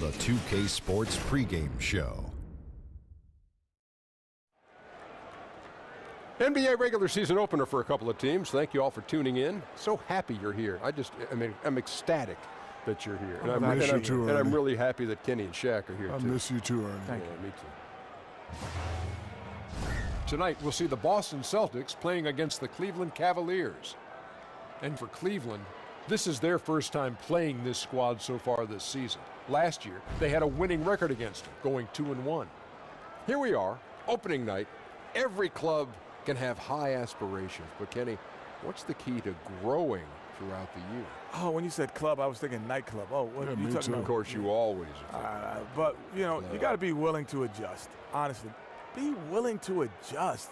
the 2K Sports pregame show. NBA regular season opener for a couple of teams. Thank you all for tuning in. So happy you're here. I'm ecstatic that you're here. And I'm really happy that Kenny and Shaq are here, too. I miss you too, Ernie. Thank you. Me too. Tonight, we'll see the Boston Celtics playing against the Cleveland Cavaliers. And for Cleveland, this is their first time playing this squad so far this season. Last year, they had a winning record against them, going 2-1. Here we are, opening night. Every club can have high aspirations, but Kenny, what's the key to growing throughout the year? Oh, when you said club, I was thinking nightclub. Oh, what are you talking about? Of course, you always but, you know, you got to be willing to adjust. Honestly, be willing to adjust.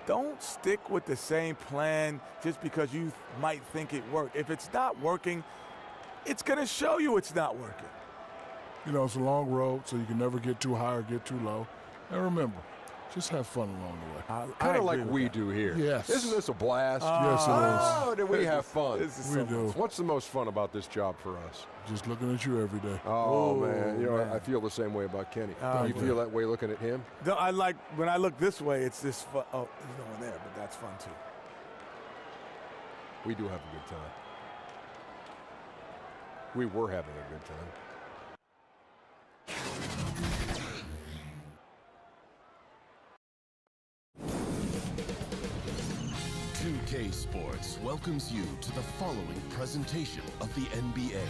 Don't stick with the same plan just because you might think it worked. If it's not working, it's going to show you it's not working. You know, it's a long road, so you can never get too high or get too low. And remember, just have fun along the way. Kind of like we do here. Yes. Isn't this a blast? Yes, it is. Oh, do we have fun? We do. What's the most fun about this job for us? Just looking at you every day. Oh, man. You know, I feel the same way about Kenny. Do you feel that way looking at him? No, I like, when I look this way, it's this fun. Oh, there's no one there, but that's fun, too. We do have a good time. We were having a good time. 2K Sports welcomes you to the following presentation of the NBA.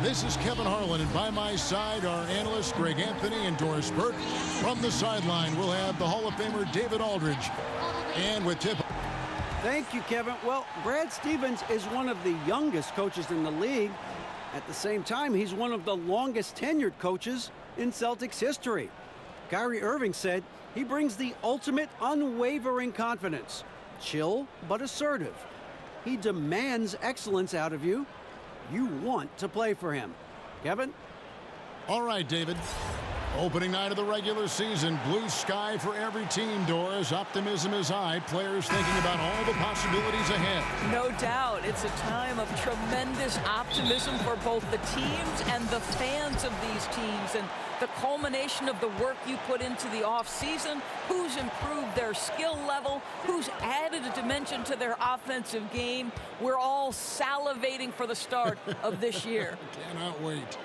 This is Kevin Harlan, and by my side are analysts Greg Anthony and Doris Burke. From the sideline, we'll have the Hall of Famer David Aldridge. And with tip. Thank you, Kevin. Well, Brad Stevens is one of the youngest coaches in the league. At the same time, he's one of the longest tenured coaches in Celtics history. Kyrie Irving said he brings the ultimate unwavering confidence. Chill but assertive. He demands excellence out of you. You want to play for him. Kevin? All right, David. Opening night of the regular season. Blue sky for every team, Doris. Optimism is high. Players thinking about all the possibilities ahead. No doubt. It's a time of tremendous optimism for both the teams and the fans of these teams. And the culmination of the work you put into the offseason, who's improved their skill level, who's added a dimension to their offensive game. We're all salivating for the start of this year. Cannot wait.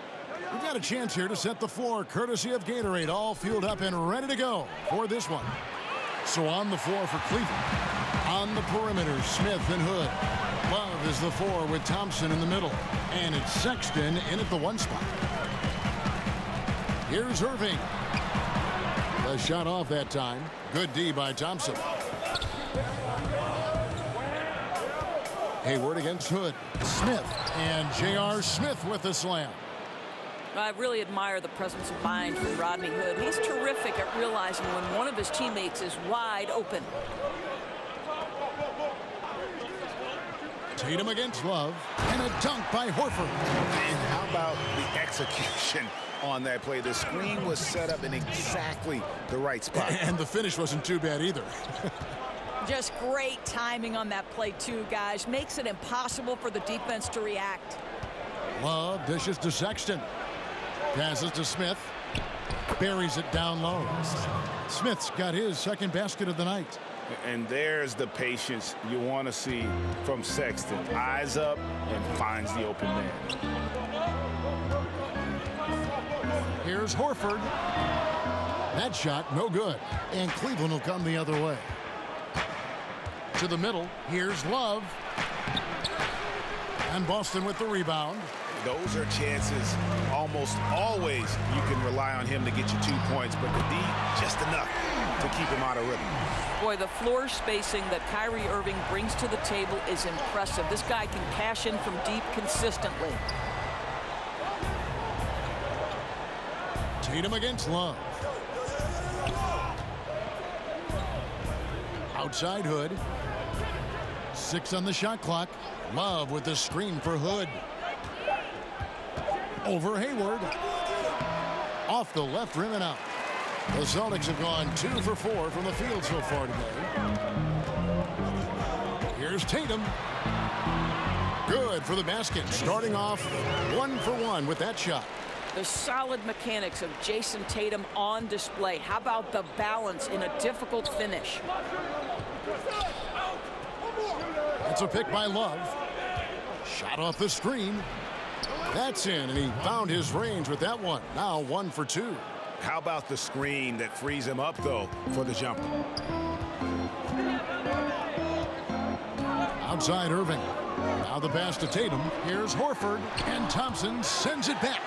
We've got a chance here to set the floor, courtesy of Gatorade, all fueled up and ready to go for this one. So on the floor for Cleveland. On the perimeter, Smith and Hood. Love is the 4 with Thompson in the middle. And it's Sexton in at the 1 spot. Here's Irving. The shot off that time. Good D by Thompson. Hayward against Hood. Smith. And J.R. Smith with the slam. I really admire the presence of mind from Rodney Hood. He's terrific at realizing when one of his teammates is wide open. Tatum against Love. And a dunk by Horford. And how about the execution on that play? The screen was set up in exactly the right spot. And the finish wasn't too bad either. Just great timing on that play, too, guys. Makes it impossible for the defense to react. Love dishes to Sexton. Passes to Smith. Buries it down low. Smith's got his second basket of the night. And there's the patience you want to see from Sexton. Eyes up and finds the open man. Here's Horford. That shot, no good. And Cleveland will come the other way. To the middle. Here's Love. And Boston with the rebound. Those are chances almost always you can rely on him to get you 2 points, but the D, just enough to keep him out of rhythm. Boy, the floor spacing that Kyrie Irving brings to the table is impressive. This guy can cash in from deep consistently. Tatum against Love. Outside Hood. 6 on the shot clock. Love with the screen for Hood. Over Hayward. Off the left rim and out. The Celtics have gone 2 for 4 from the field so far today. Here's Tatum. Good for the basket. Starting off 1 for 1 with that shot. The solid mechanics of Jason Tatum on display. How about the balance in a difficult finish? It's a pick by Love. Shot off the screen. That's in, and he found his range with that one. Now 1 for 2. How about the screen that frees him up, though, for the jumper? Outside Irving. Now the pass to Tatum. Here's Horford, and Thompson sends it back.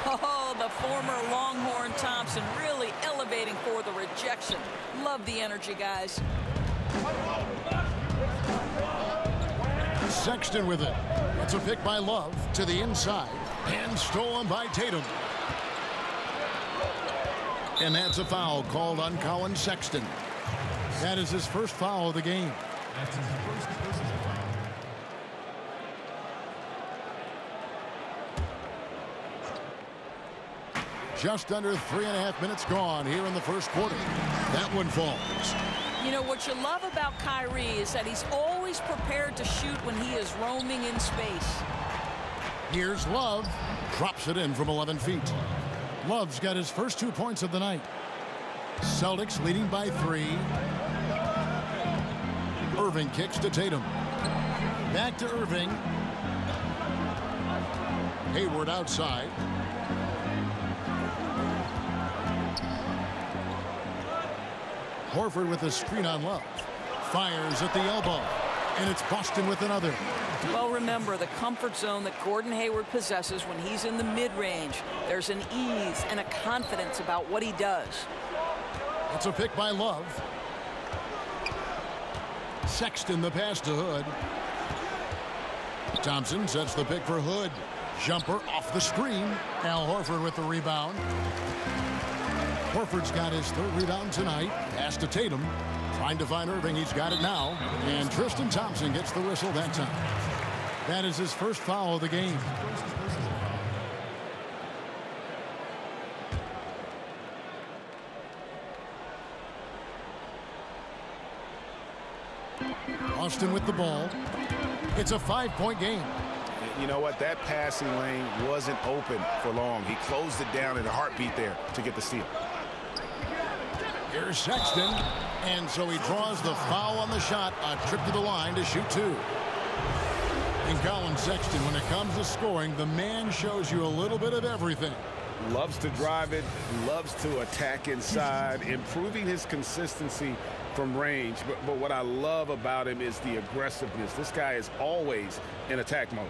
Oh, the former Longhorn Thompson really elevating for the rejection. Love the energy, guys. Sexton with it. It's a pick by Love to the inside, and stolen by Tatum. And that's a foul called on Colin Sexton. That is his first foul of the game. Just under 3.5 minutes gone here in the first quarter. That one falls. You know, what you love about Kyrie is that he's always prepared to shoot when he is roaming in space. Here's Love. Drops it in from 11 feet. Love's got his first 2 points of the night. Celtics leading by 3. Irving kicks to Tatum. Back to Irving. Hayward outside. Horford with a screen on Love. Fires at the elbow. And it's Boston with another. Well, remember, the comfort zone that Gordon Hayward possesses when he's in the mid-range. There's an ease and a confidence about what he does. It's a pick by Love. Sexton the pass to Hood. Thompson sets the pick for Hood. Jumper off the screen. Al Horford with the rebound. Horford's got his 3rd rebound tonight. Pass to Tatum. Trying to find Irving. He's got it now. And Tristan Thompson gets the whistle that time. That is his first foul of the game. Austin with the ball. It's a 5-point game. You know what? That passing lane wasn't open for long. He closed it down in a heartbeat there to get the steal. Here's Sexton. And so he draws the foul on the shot. A trip to the line to shoot 2. And Colin Sexton, when it comes to scoring, the man shows you a little bit of everything. Loves to drive it, loves to attack inside, improving his consistency from range. But what I love about him is the aggressiveness. This guy is always in attack mode.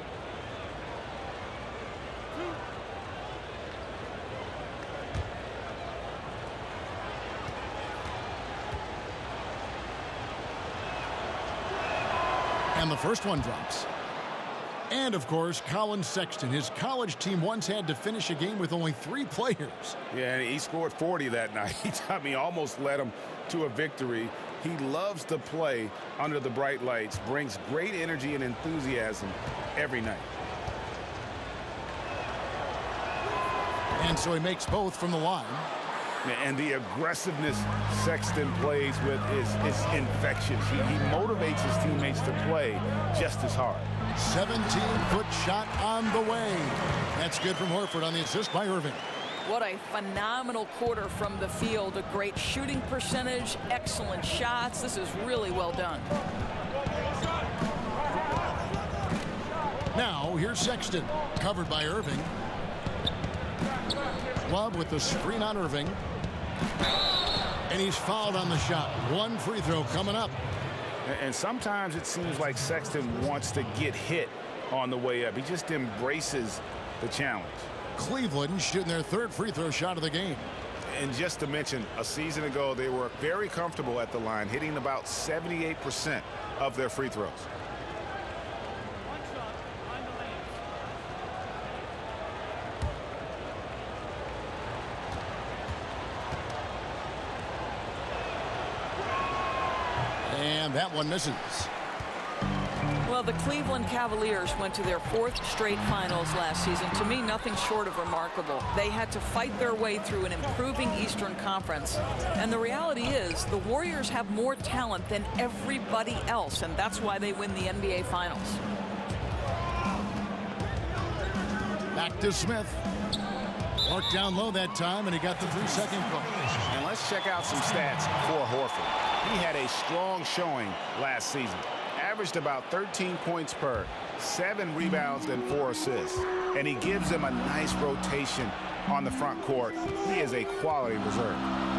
And the first one drops. And, of course, Colin Sexton. His college team once had to finish a game with only 3 players. Yeah, and he scored 40 that night. I mean, almost led him to a victory. He loves to play under the bright lights, brings great energy and enthusiasm every night. And so he makes both from the line. And the aggressiveness Sexton plays with is infectious. He motivates his teammates to play just as hard. 17-foot shot on the way. That's good from Horford on the assist by Irving. What a phenomenal quarter from the field. A great shooting percentage, excellent shots. This is really well done. Now, here's Sexton. Covered by Irving. Love with the screen on Irving. And he's fouled on the shot. 1 free throw coming up. And sometimes it seems like Sexton wants to get hit on the way up. He just embraces the challenge. Cleveland shooting their 3rd free throw shot of the game. And just to mention, a season ago, they were very comfortable at the line, hitting about 78% of their free throws. And that one misses. Well, the Cleveland Cavaliers went to their 4th straight finals last season. To me, nothing short of remarkable. They had to fight their way through an improving Eastern Conference. And the reality is the Warriors have more talent than everybody else, and that's why they win the NBA Finals. Back to Smith. Worked down low that time, and he got the 3-second call. And let's check out some stats for Horford. He had a strong showing last season. Averaged about 13 points per, 7 rebounds and 4 assists. And he gives them a nice rotation on the front court. He is a quality reserve.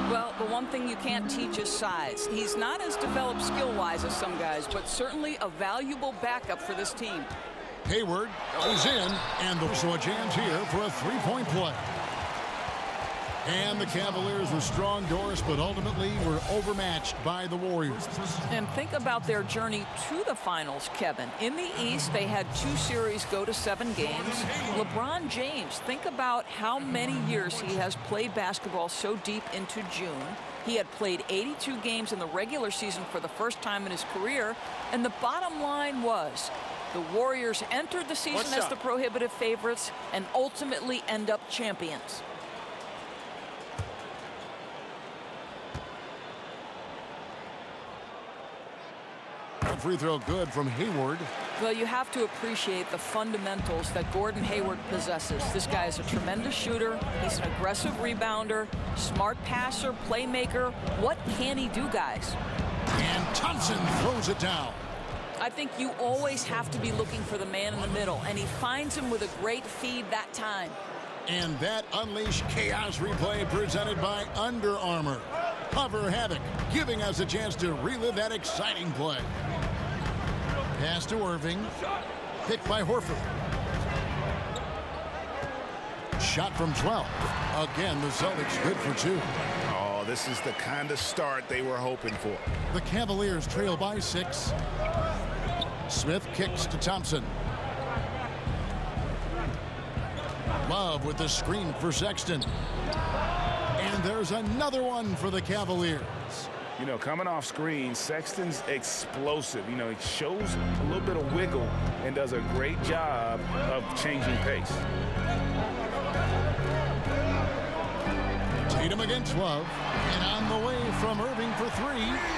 Well, the one thing you can't teach is size. He's not as developed skill-wise as some guys, but certainly a valuable backup for this team. Hayward goes in, and the whistle jams here for a 3-point play. And the Cavaliers were strong, Doris, but ultimately were overmatched by the Warriors. And think about their journey to the finals, Kevin. In the East, they had 2 series go to 7 games. LeBron James, think about how many years he has played basketball so deep into June. He had played 82 games in the regular season for the first time in his career. And the bottom line was the Warriors entered the season as the prohibitive favorites and ultimately end up champions. Free throw good from Hayward. Well, you have to appreciate the fundamentals that Gordon Hayward possesses. This guy is a tremendous shooter. He's an aggressive rebounder, smart passer, playmaker. What can he do, guys? And Thompson throws it down. I think you always have to be looking for the man in the middle, and he finds him with a great feed that time. And that Unleash Chaos replay presented by Under Armour. Cover Havoc, giving us a chance to relive that exciting play. Pass to Irving. Picked by Horford. Shot from 12. Again, the Celtics good for 2. Oh, this is the kind of start they were hoping for. The Cavaliers trail by 6. Smith kicks to Thompson. Love with the screen for Sexton. And there's another one for the Cavaliers. You know, coming off screen, Sexton's explosive. You know, he shows a little bit of wiggle and does a great job of changing pace. Tatum against Love. And on the way from Irving for 3.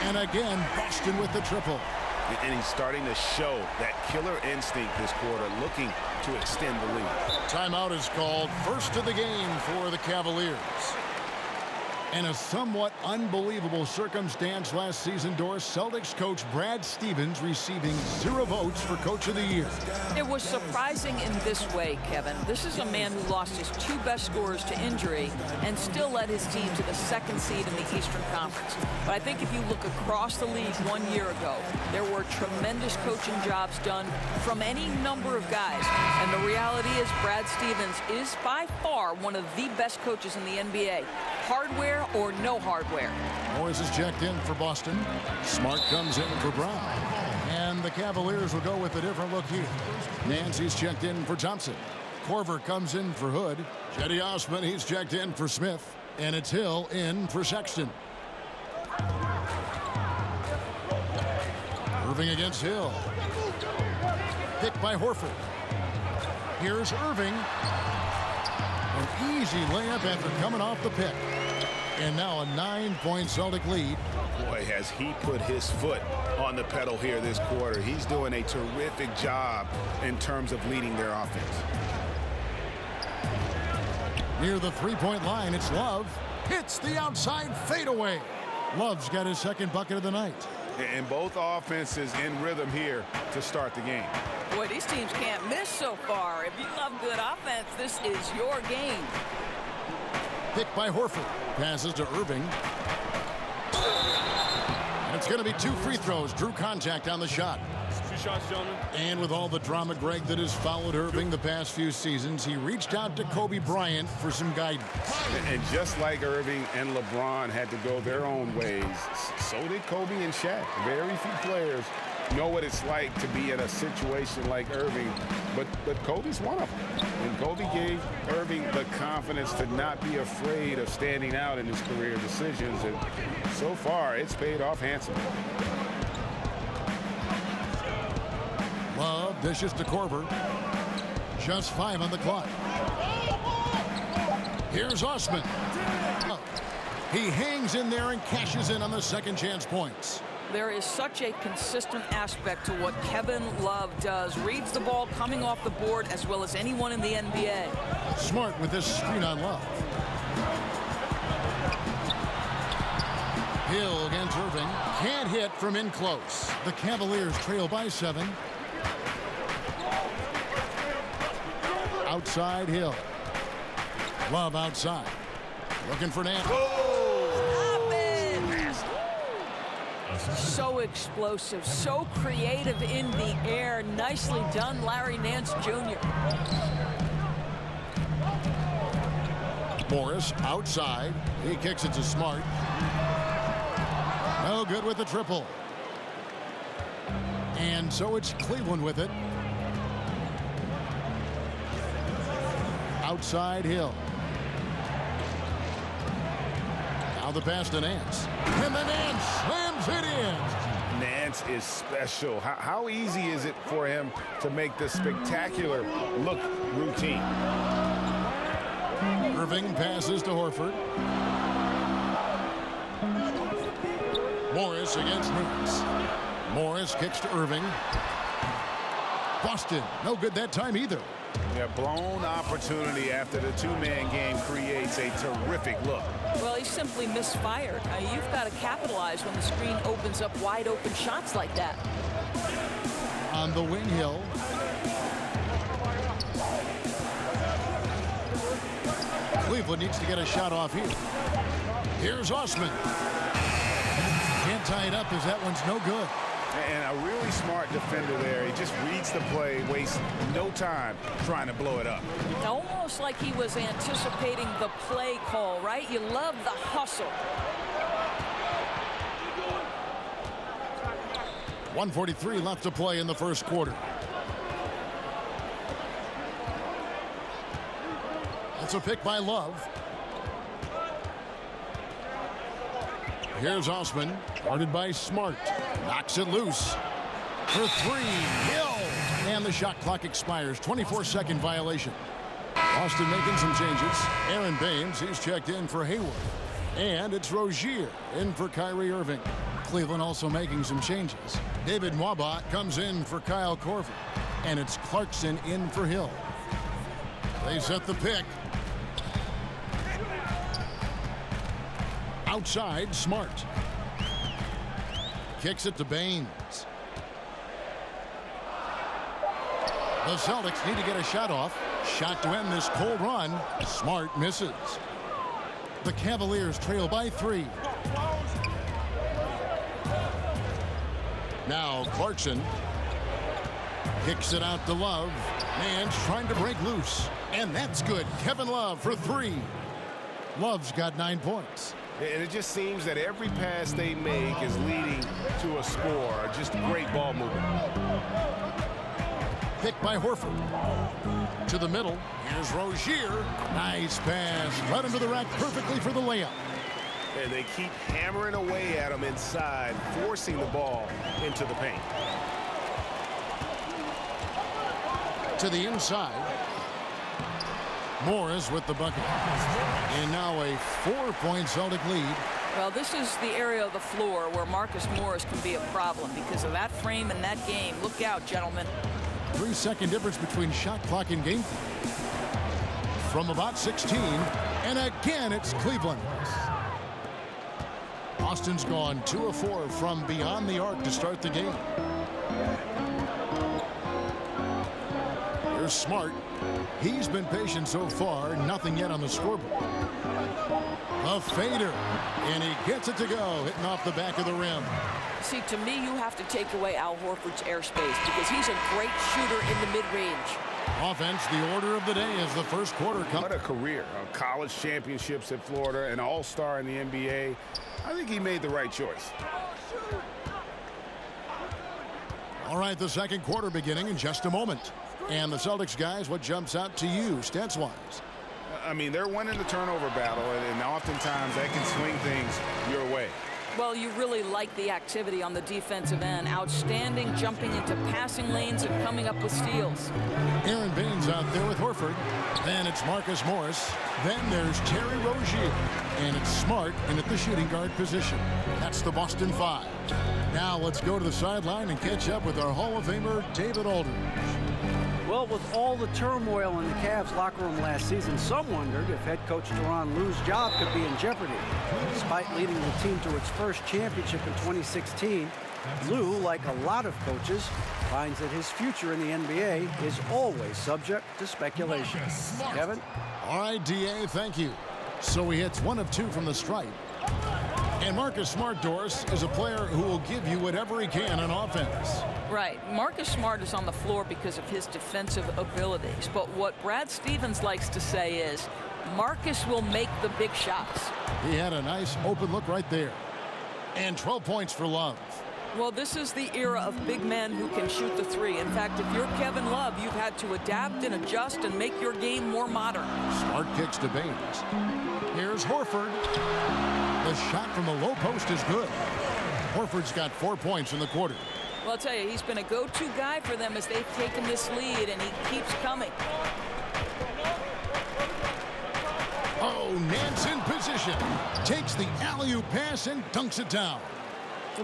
And again, Boston with the triple. And he's starting to show that killer instinct this quarter, looking to extend the lead. Timeout is called. First of the game for the Cavaliers. And a somewhat unbelievable circumstance last season, Doris. Celtics coach Brad Stevens receiving 0 votes for Coach of the Year. It was surprising in this way, Kevin. This is a man who lost his 2 best scorers to injury and still led his team to the 2nd seed in the Eastern Conference. But I think if you look across the league 1 year ago, there were tremendous coaching jobs done from any number of guys. And the reality is Brad Stevens is by far one of the best coaches in the NBA. Hardware or no hardware. Morris is checked in for Boston. Smart comes in for Brown. And the Cavaliers will go with a different look here. Nancy's checked in for Thompson. Korver comes in for Hood. Cedi Osman, he's checked in for Smith. And it's Hill in for Sexton. Irving against Hill. Picked by Horford. Here's Irving. An easy layup after coming off the pick. And now a 9-point Celtic lead. Boy, has he put his foot on the pedal here this quarter. He's doing a terrific job in terms of leading their offense. Near the 3-point line, it's Love. Hits the outside fadeaway. Love's got his 2nd bucket of the night. And both offenses in rhythm here to start the game. Boy, these teams can't miss so far. If you love good offense, this is your game. Picked by Horford. Passes to Irving. And it's going to be 2 free throws. Drew contact on the shot. 2 shots, gentlemen. And with all the drama, Greg, that has followed Irving the past few seasons, he reached out to Kobe Bryant for some guidance. And just like Irving and LeBron had to go their own ways, so did Kobe and Shaq. Very few players know what it's like to be in a situation like Irving, but Kobe's one of them. And Kobe gave Irving the confidence to not be afraid of standing out in his career decisions, and so far it's paid off handsomely. Dishes to Korver. Just 5 on the clock. Here's Osman. He hangs in there and cashes in on the second chance points. There is such a consistent aspect to what Kevin Love does. Reads the ball coming off the board as well as anyone in the NBA. Smart with this screen on Love. Hill against Irving. Can't hit from in close. The Cavaliers trail by 7. Outside Hill. Love outside. Looking for Nance. So explosive, so creative in the air. Nicely done, Larry Nance Jr. Morris outside. He kicks it to Smart. No good with the triple. And so it's Cleveland with it. Outside Hill. Now the pass to Nance. And the Nance slams it in. Nance is special. How easy is it for him to make this spectacular look routine? Irving passes to Horford. Morris against Nance. Morris kicks to Irving. Boston, no good that time either. Yeah, blown opportunity after the two-man game creates a terrific look. Well, he simply misfired. You've got to capitalize when the screen opens up wide open shots like that. On the wing, Hill. Cleveland needs to get a shot off here. Here's Osman. Can't tie it up as that one's no good. And a really smart defender there. He just reads the play, wastes no time trying to blow it up. Almost like he was anticipating the play call, right? You love the hustle. 1:43 left to play in the first quarter. That's a pick by Love. Here's Osman, guarded by Smart. Knocks it loose for 3. Hill. And the shot clock expires. 24-second violation. Boston making some changes. Aaron Baines, he's checked in for Hayward. And it's Rozier in for Kyrie Irving. Cleveland also making some changes. David Mwaba comes in for Kyle Korver. And it's Clarkson in for Hill. They set the pick. Outside, Smart. Kicks it to Baines. The Celtics need to get a shot off. Shot to end this cold run. Smart misses. The Cavaliers trail by 3. Now Clarkson kicks it out to Love. Nance trying to break loose. And that's good. Kevin Love for 3. Love's got 9 points. And it just seems that every pass they make is leading to a score. Just great ball movement. Picked by Horford. To the middle. Here's Rozier. Nice pass. Led him to the rack perfectly for the layup. And they keep hammering away at him inside, forcing the ball into the paint. To the inside. Morris with the bucket. And now a 4-point Celtic lead. Well, this is the area of the floor where Marcus Morris can be a problem because of that frame and that game. Look out, gentlemen. 3-second difference between shot clock and game from about 16. And again, it's Cleveland. Boston's gone 2 of 4 from beyond the arc to start the game. Here's Smart. He's been patient so far. Nothing yet on the scoreboard. A fader. And he gets it to go. Hitting off the back of the rim. See, to me, you have to take away Al Horford's airspace because he's a great shooter in the mid-range. Offense, the order of the day as the first quarter comes. What a career. College championships at Florida, an all-star in the NBA. I think he made the right choice. All right, the second quarter beginning in just a moment. And the Celtics guys, what jumps out to you stats-wise? I mean, they're winning the turnover battle, and oftentimes that can swing things your way. Well, you really like the activity on the defensive end. Outstanding jumping into passing lanes and coming up with steals. Aaron Baines out there with Horford. Then it's Marcus Morris. Then there's Terry Rozier. And it's Smart in at the shooting guard position. That's the Boston Five. Now let's go to the sideline and catch up with our Hall of Famer, David Aldridge. Well, with all the turmoil in the Cavs locker room last season, some wondered if head coach Tyronn Lue's job could be in jeopardy. Despite leading the team to its first championship in 2016, Lue, like a lot of coaches, finds that his future in the NBA is always subject to speculation. Kevin? All right, D.A., thank you. So he hits 1 of 2 from the stripe. And Marcus Smart, Doris, is a player who will give you whatever he can on offense. Right. Marcus Smart is on the floor because of his defensive abilities. But what Brad Stevens likes to say is Marcus will make the big shots. He had a nice open look right there. And 12 points for Love. Well, this is the era of big men who can shoot the three. In fact, if you're Kevin Love, you've had to adapt and adjust and make your game more modern. Smart kicks to Baines. Here's Horford. The shot from the low post is good. Horford's got 4 points in the quarter. Well, I'll tell you, he's been a go-to guy for them as they've taken this lead, and he keeps coming. Oh, Nance in position. Takes the alley-oop pass and dunks it down.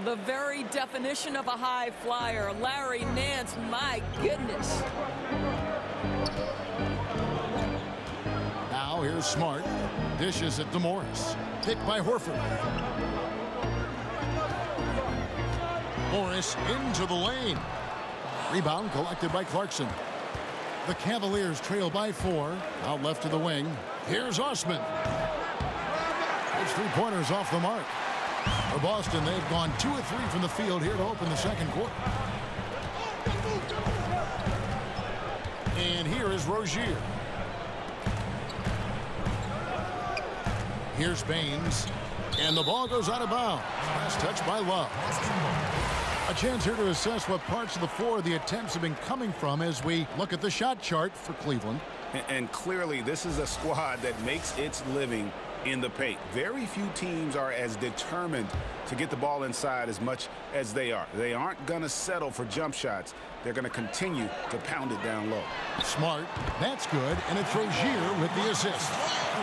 The very definition of a high flyer, Larry Nance, my goodness. Now here's Smart. Dishes it to Morris. Picked by Horford. Morris into the lane. Rebound collected by Clarkson. The Cavaliers trail by 4. Out left to the wing. Here's Osman. Those 3-pointers off the mark. For Boston, they've gone 2 of 3 from the field here to open the second quarter. And here is Rozier. Here's Baines. And the ball goes out of bounds. Last touch by Love. A chance here to assess what parts of the floor the attempts have been coming from as we look at the shot chart for Cleveland. And clearly, this is a squad that makes its living in the paint. Very few teams are as determined to get the ball inside as much as they are. They aren't going to settle for jump shots. They're going to continue to pound it down low. Smart. That's good. And it's Rozier with the assist.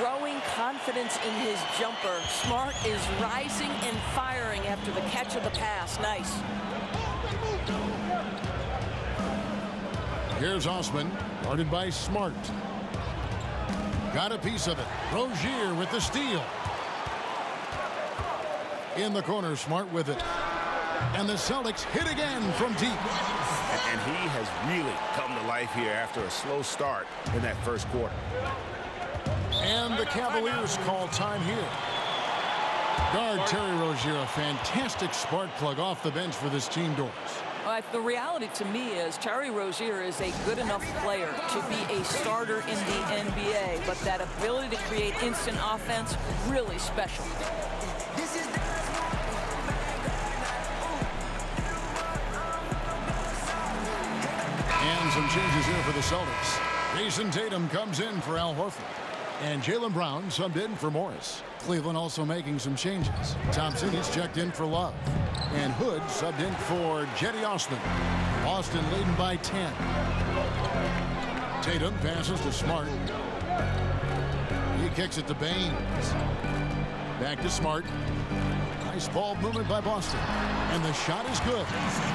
Growing confidence in his jumper. Smart is rising and firing after the catch of the pass. Nice. Here's Osman, guarded by Smart. Got a piece of it. Rozier with the steal. In the corner, Smart with it. And the Celtics hit again from deep. And he has really come to life here after a slow start in that first quarter. And the Cavaliers call time here. Guard Terry Rozier, a fantastic spark plug off the bench for this team, Doris. The reality to me is Terry Rozier is a good enough player to be a starter in the NBA, but that ability to create instant offense, really special. And some changes here for the Celtics. Jason Tatum comes in for Al Horford. And Jaylen Brown subbed in for Morris. Cleveland also making some changes. Thompson is checked in for Love. And Hood subbed in for Jetty Osman. Boston leading by 10. Tatum passes to Smart. He kicks it to Baines. Back to Smart. Nice ball movement by Boston. And the shot is good.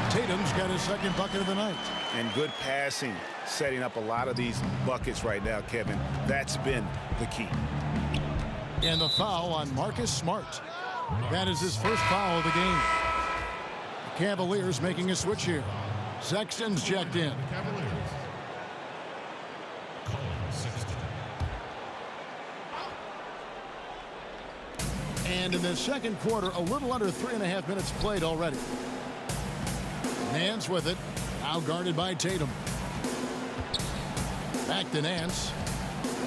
Tatum's got his second bucket of the night. And good passing, setting up a lot of these buckets right now, Kevin. That's been the key. And the foul on Marcus Smart. That is his first foul of the game. The Cavaliers making a switch here. Sexton's checked in. And in the second quarter, a little under 3.5 minutes played already. Nance with it. Now guarded by Tatum. Back to Nance.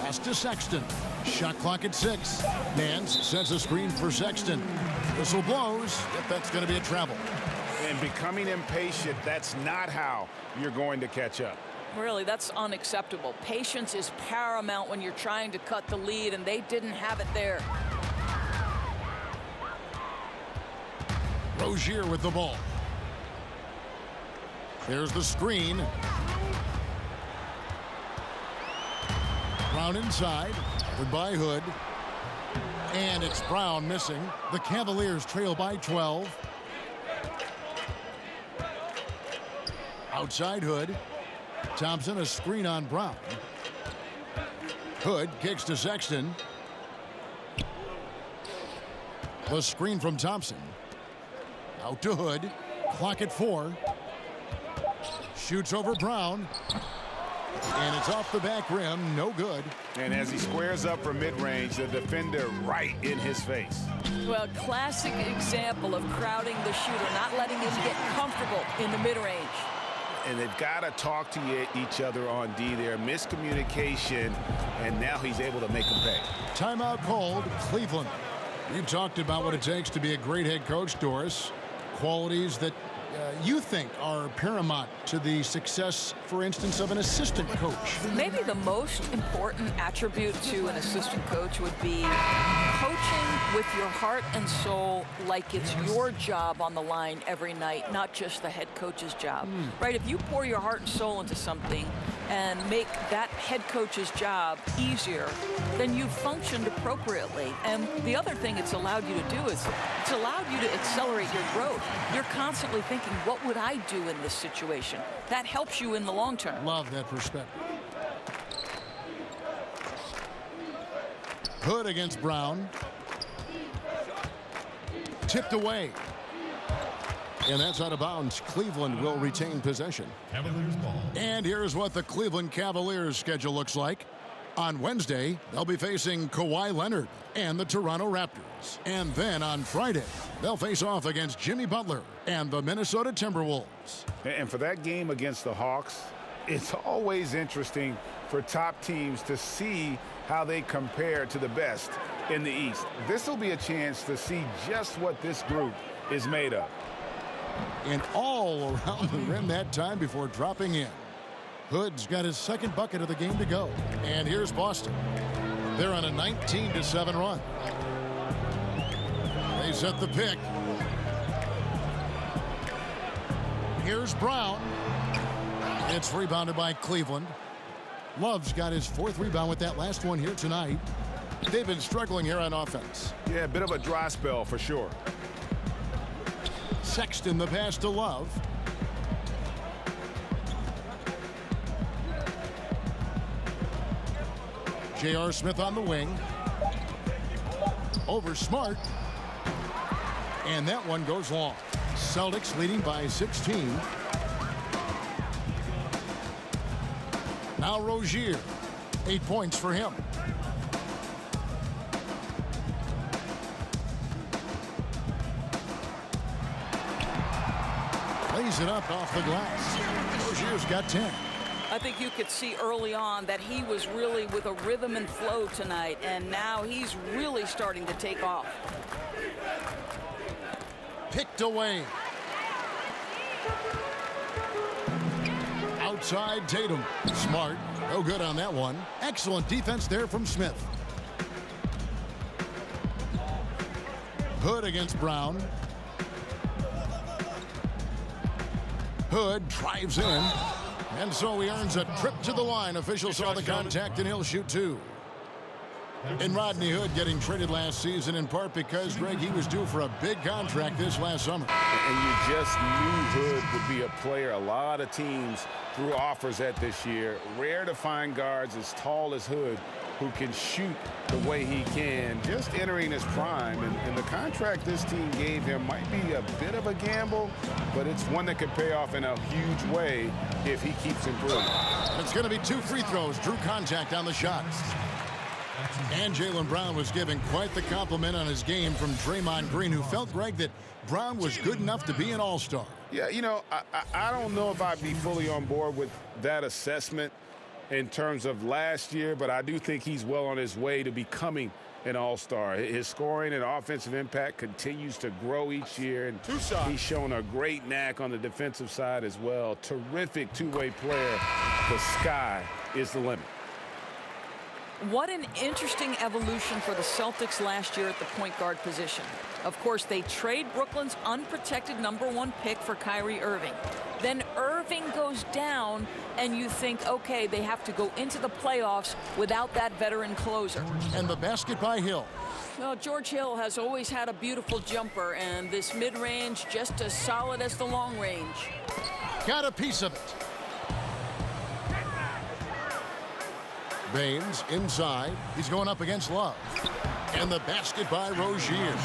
Pass to Sexton. Shot clock at 6. Nance sets a screen for Sexton. Whistle blows. If that's going to be a travel. And becoming impatient, that's not how you're going to catch up. Really, that's unacceptable. Patience is paramount when you're trying to cut the lead, and they didn't have it there. Rozier with the ball. There's the screen. Brown inside. Goodbye Hood. And it's Brown missing. The Cavaliers trail by 12. Outside Hood. Thompson, a screen on Brown. Hood kicks to Sexton. The screen from Thompson. Out to Hood. Clock at 4. Shoots over Brown. And it's off the back rim. No good. And as he squares up for mid-range, the defender right in his face. Well, classic example of crowding the shooter, not letting him get comfortable in the mid-range. And they've got to talk to each other on D there. Miscommunication, and now he's able to make them pay. Timeout called. Cleveland. You talked about what it takes to be a great head coach, Doris. Qualities that you think are paramount to the success, for instance, of an assistant coach. Maybe the most important attribute to an assistant coach would be coaching with your heart and soul like it's your job on the line every night, not just the head coach's job. Right? If you pour your heart and soul into something and make that head coach's job easier, then you've functioned appropriately. And the other thing it's allowed you to do is it's allowed you to accelerate your growth. You're constantly thinking, what would I do in this situation? That helps you in the long term. Love that perspective. Hood against Brown. Tipped away. And that's out of bounds. Cleveland will retain possession. And here's what the Cleveland Cavaliers schedule looks like. On Wednesday, they'll be facing Kawhi Leonard and the Toronto Raptors. And then on Friday, they'll face off against Jimmy Butler and the Minnesota Timberwolves. And for that game against the Hawks, it's always interesting for top teams to see how they compare to the best in the East. This will be a chance to see just what this group is made of. And all around the rim that time before dropping in. Hood's got his second bucket of the game to go. And here's Boston. They're on a 19-7 run. They set the pick. Here's Brown. It's rebounded by Cleveland. Love's got his 4th rebound with that last one here tonight. They've been struggling here on offense. Yeah, a bit of a dry spell for sure. Sexton the pass to Love. J.R. Smith on the wing. Over Smart. And that one goes long. Celtics leading by 16. Now Rozier. 8 points for him. Lays it up off the glass. Rozier's got 10. I think you could see early on that he was really with a rhythm and flow tonight, and now he's really starting to take off. Picked away. Outside Tatum. Smart. No good on that one. Excellent defense there from Smith. Hood against Brown. Hood drives in. And so he earns a trip to the line. Officials saw the contact, and he'll shoot 2. And Rodney Hood getting traded last season in part because, Greg, he was due for a big contract this last summer. And you just knew Hood would be a player. A lot of teams threw offers at this year. Rare to find guards as tall as Hood who can shoot the way he can, just entering his prime. And the contract this team gave him might be a bit of a gamble, but it's one that could pay off in a huge way if he keeps improving. It's going to be 2 free throws. Drew contact on the shot. And Jaylen Brown was giving quite the compliment on his game from Draymond Green, who felt, Greg, that Brown was good enough to be an all-star. Yeah, you know, I don't know if I'd be fully on board with that assessment in terms of last year, but I do think he's well on his way to becoming an all-star. His scoring and offensive impact continues to grow each year, and he's shown a great knack on the defensive side as well. Terrific two-way player. The sky is the limit. What an interesting evolution for the Celtics last year at the point guard position. Of course, they trade Brooklyn's unprotected #1 pick for Kyrie Irving. Then Irving goes down, and you think, okay, they have to go into the playoffs without that veteran closer. And the basket by Hill. Well, George Hill has always had a beautiful jumper, and this mid-range just as solid as the long range. Got a piece of it. Baines inside. He's going up against Love. And the basket by Rozier.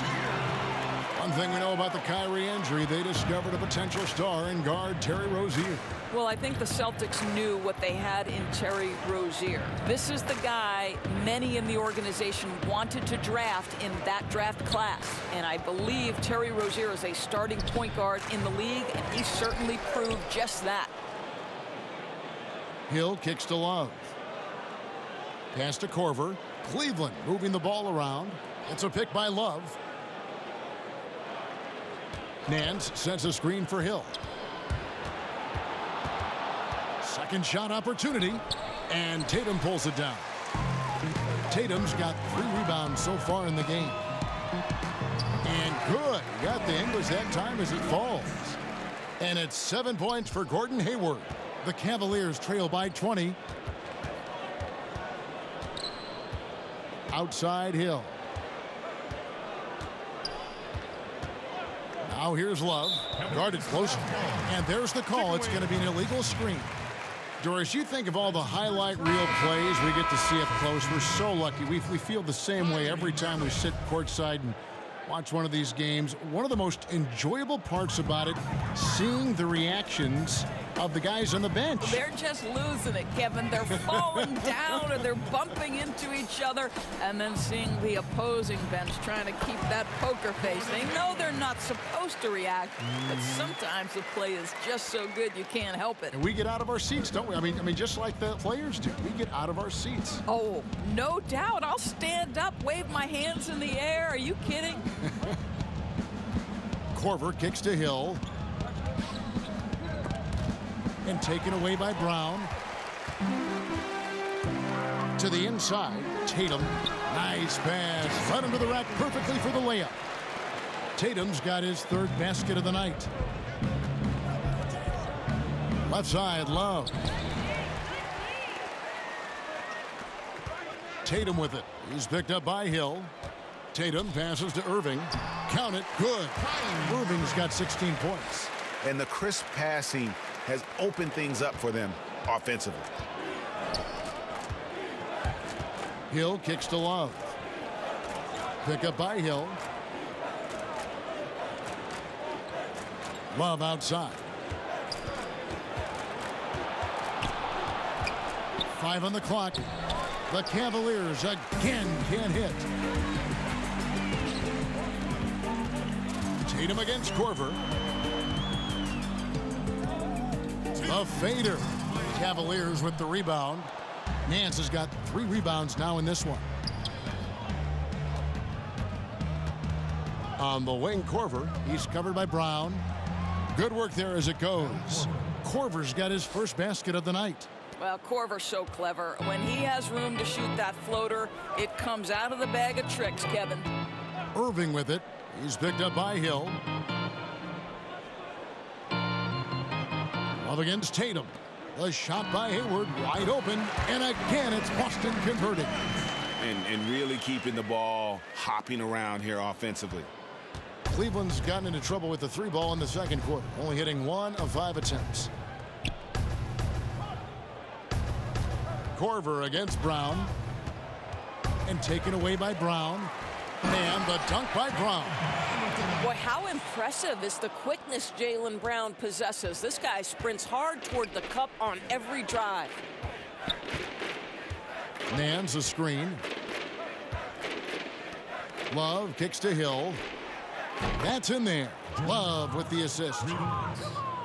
One thing we know about the Kyrie injury, they discovered a potential star in guard Terry Rozier. Well, I think the Celtics knew what they had in Terry Rozier. This is the guy many in the organization wanted to draft in that draft class. And I believe Terry Rozier is a starting point guard in the league, and he certainly proved just that. Hill kicks to Love. Pass to Korver. Cleveland moving the ball around. It's a pick by Love. Nance sets a screen for Hill. Second shot opportunity, and Tatum pulls it down. Tatum's got 3 rebounds so far in the game. And good. Got the English that time as it falls. And it's 7 points for Gordon Hayward. The Cavaliers trail by 20. Outside Hill. Now here's Love. Guarded close. And there's the call. It's going to be an illegal screen. Doris, you think of all the highlight reel plays we get to see up close. We're so lucky. We feel the same way every time we sit courtside and watch one of these games. One of the most enjoyable parts about it, seeing the reactions of the guys on the bench. They're just losing it, Kevin. They're falling down and they're bumping into each other, and then seeing the opposing bench trying to keep that poker face. They know they're not supposed to react, but sometimes the play is just so good you can't help it. And we get out of our seats, don't we? I mean, just like the players do. We get out of our seats. Oh, no doubt. I'll stand up, wave my hands in the air. Are you kidding? Korver kicks to Hill. And taken away by Brown. To the inside, Tatum. Nice pass. Led him to the rack perfectly for the layup. Tatum's got his 3rd basket of the night. Left side, Love. Tatum with it. He's picked up by Hill. Tatum passes to Irving. Count it. Good. Irving's got 16 points. And the crisp passing has opened things up for them offensively. Hill kicks to Love. Pick up by Hill. Love outside. 5 on the clock. The Cavaliers again can't hit. Tatum against Korver. The fader. Cavaliers with the rebound. Nance has got 3 rebounds now in this one. On the wing, Korver. He's covered by Brown. Good work there as it goes. Korver's got his 1st basket of the night. Well, Korver's so clever. When he has room to shoot that floater, it comes out of the bag of tricks, Kevin. Irving with it. He's picked up by Hill. Love against Tatum. The shot by Hayward wide open. And again, it's Boston converting. And really keeping the ball hopping around here offensively. Cleveland's gotten into trouble with the 3 ball in the 2nd quarter. Only hitting 1 of 5 attempts. Korver against Brown. And taken away by Brown. And the dunk by Brown. Boy, how impressive is the quickness Jaylen Brown possesses. This guy sprints hard toward the cup on every drive. Nance a screen. Love kicks to Hill. That's in there. Love with the assist.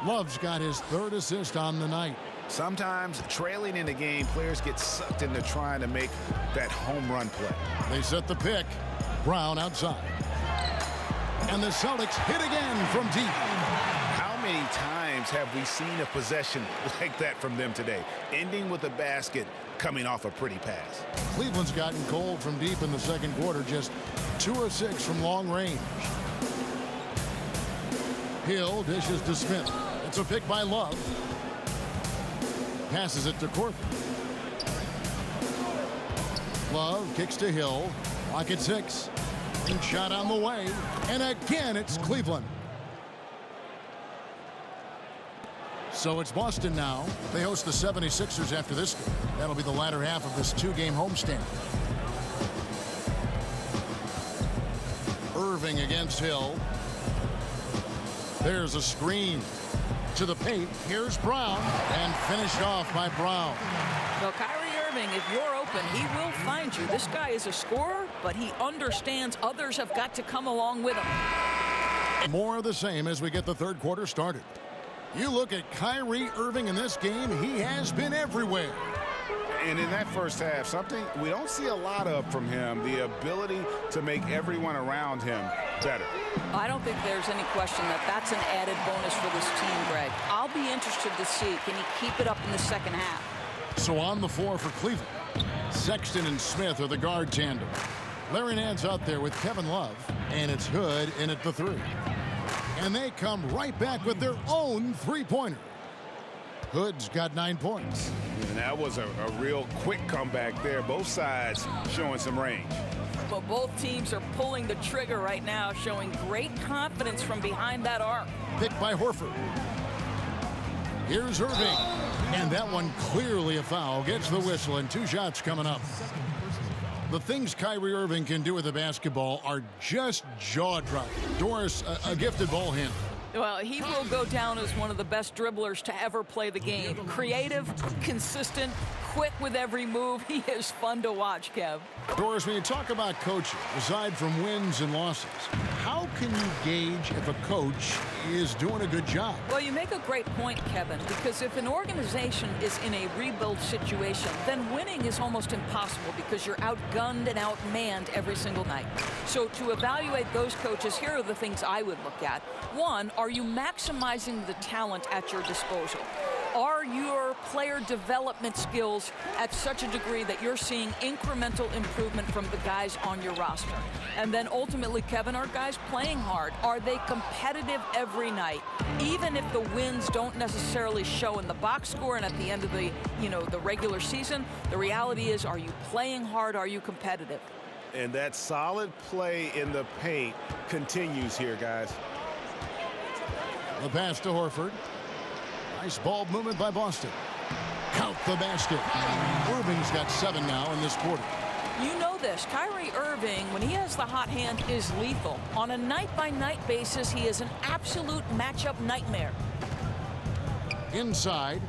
Love's got his 3rd assist on the night. Sometimes trailing in the game, players get sucked into trying to make that home run play. They set the pick. Brown outside. And the Celtics hit again from deep. How many times times have we seen a possession like that from them today, ending with a basket coming off a pretty pass? Cleveland's gotten cold from deep in the second quarter, just 2 of 6 from long range. Hill dishes to Smith. It's a pick by Love. Passes it to Corver. Love kicks to Hill. Clock at 6. And shot on the way. And again, it's Cleveland. So it's Boston now. They host the 76ers after this game. That'll be the latter half of this 2-game homestand. Irving against Hill. There's a screen to the paint. Here's Brown, and finished off by Brown. So Kyrie Irving, if you're open, he will find you. This guy is a scorer, but he understands others have got to come along with him. More of the same as we get the third quarter started. You look at Kyrie Irving in this game, he has been everywhere. And in that first half, something we don't see a lot of from him, the ability to make everyone around him better. I don't think there's any question that that's an added bonus for this team, Greg. I'll be interested to see, can he keep it up in the second half? So on the floor for Cleveland, Sexton and Smith are the guard tandem. Larry Nance out there with Kevin Love, and it's Hood in at the 3. And they come right back with their own three-pointer. Hood's got 9 points. And that was a real quick comeback there. Both sides showing some range. But both teams are pulling the trigger right now, showing great confidence from behind that arc. Picked by Horford. Here's Irving. And that one clearly a foul. Gets the whistle, and 2 shots coming up. The things Kyrie Irving can do with the basketball are just jaw-dropping. Doris, a gifted ball handler. Well, he will go down as one of the best dribblers to ever play the game. Creative, consistent, quick with every move. He is fun to watch, Kev. Doris, when you talk about coaching, aside from wins and losses, how can you gauge if a coach is doing a good job? Well, you make a great point, Kevin, because if an organization is in a rebuild situation, then winning is almost impossible because you're outgunned and outmanned every single night. So to evaluate those coaches, here are the things I would look at. One, are you maximizing the talent at your disposal? Are your player development skills at such a degree that you're seeing incremental improvement from the guys on your roster? And then ultimately, Kevin, are guys playing hard? Are they competitive every night? Even if the wins don't necessarily show in the box score and at the end of the, the regular season, the reality is, are you playing hard? Are you competitive? And that solid play in the paint continues here, guys. The pass to Horford. Nice ball movement by Boston. Count the basket. Irving's got 7 now in this quarter. You know this. Kyrie Irving, when he has the hot hand, is lethal. On a night-by-night basis, he is an absolute matchup nightmare. Inside.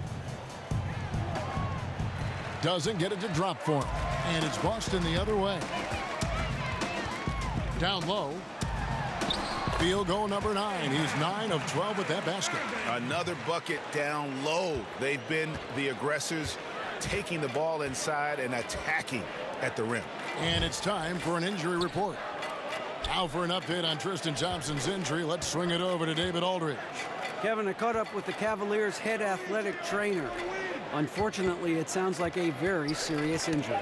Doesn't get it to drop for him. And it's Boston the other way. Down low. Field goal number 9. He's 9 of 12 with that basket. Another bucket down low. They've been the aggressors, taking the ball inside and attacking at the rim. And it's time for an injury report. Now for an update on Tristan Thompson's injury, let's swing it over to David Aldridge. Kevin, I caught up with the Cavaliers' head athletic trainer. Unfortunately, it sounds like a very serious injury.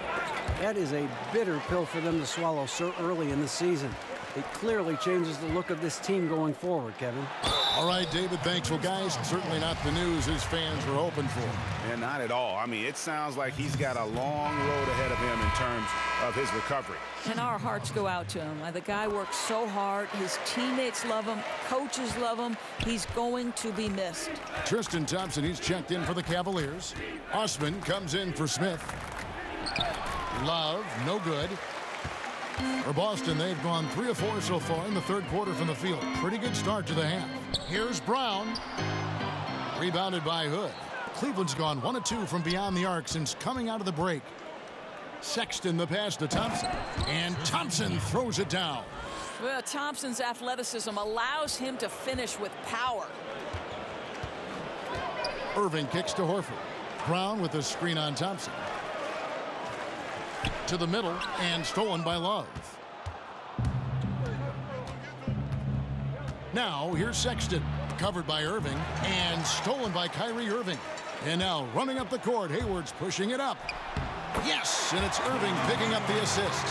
That is a bitter pill for them to swallow so early in the season. It clearly changes the look of this team going forward, Kevin. All right, David, thanks. Well, guys, certainly not the news his fans were hoping for. And not at all. I mean, it sounds like he's got a long road ahead of him in terms of his recovery. And our hearts go out to him. The guy works so hard. His teammates love him. Coaches love him. He's going to be missed. Tristan Thompson, he's checked in for the Cavaliers. Osman comes in for Smith. Love, no good. For Boston, they've gone 3 of 4 so far in the third quarter from the field. Pretty good start to the half. Here's Brown. Rebounded by Hood. Cleveland's gone 1 of 2 from beyond the arc since coming out of the break. Sexton the pass to Thompson. And Thompson throws it down. Well, Thompson's athleticism allows him to finish with power. Irving kicks to Horford. Brown with a screen on Thompson. To the middle and stolen by Love. Now here's Sexton. Covered by Irving and stolen by Kyrie Irving. And now running up the court, Hayward's pushing it up. Yes, and it's Irving picking up the assist.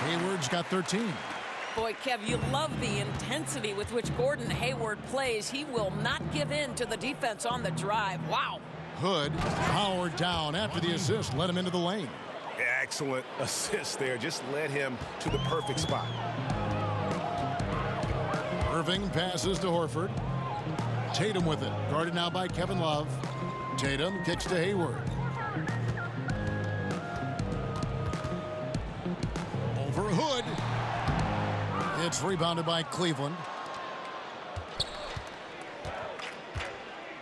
Hayward's got 13. Boy, Kev, you love the intensity with which Gordon Hayward plays. He will not give in to the defense on the drive. Wow. Hood powered down after the assist, led him into the lane. Excellent assist there. Just led him to the perfect spot. Irving passes to Horford. Tatum with it. Guarded now by Kevin Love. Tatum kicks to Hayward. Over Hood. It's rebounded by Cleveland.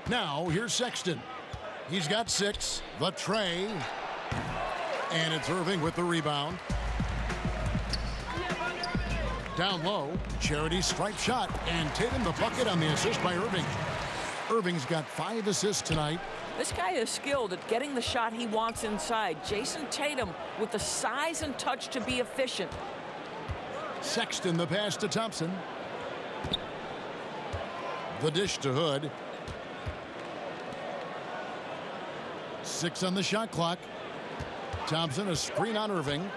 Now here's Sexton. He's got 6. The tray. And it's Irving with the rebound. Down low. Charity stripe shot. And Tatum the bucket on the assist by Irving. Irving's got 5 assists tonight. This guy is skilled at getting the shot he wants inside. Jason Tatum with the size and touch to be efficient. Sexton the pass to Thompson. The dish to Hood. 6 on the shot clock. Thompson a screen on Irving.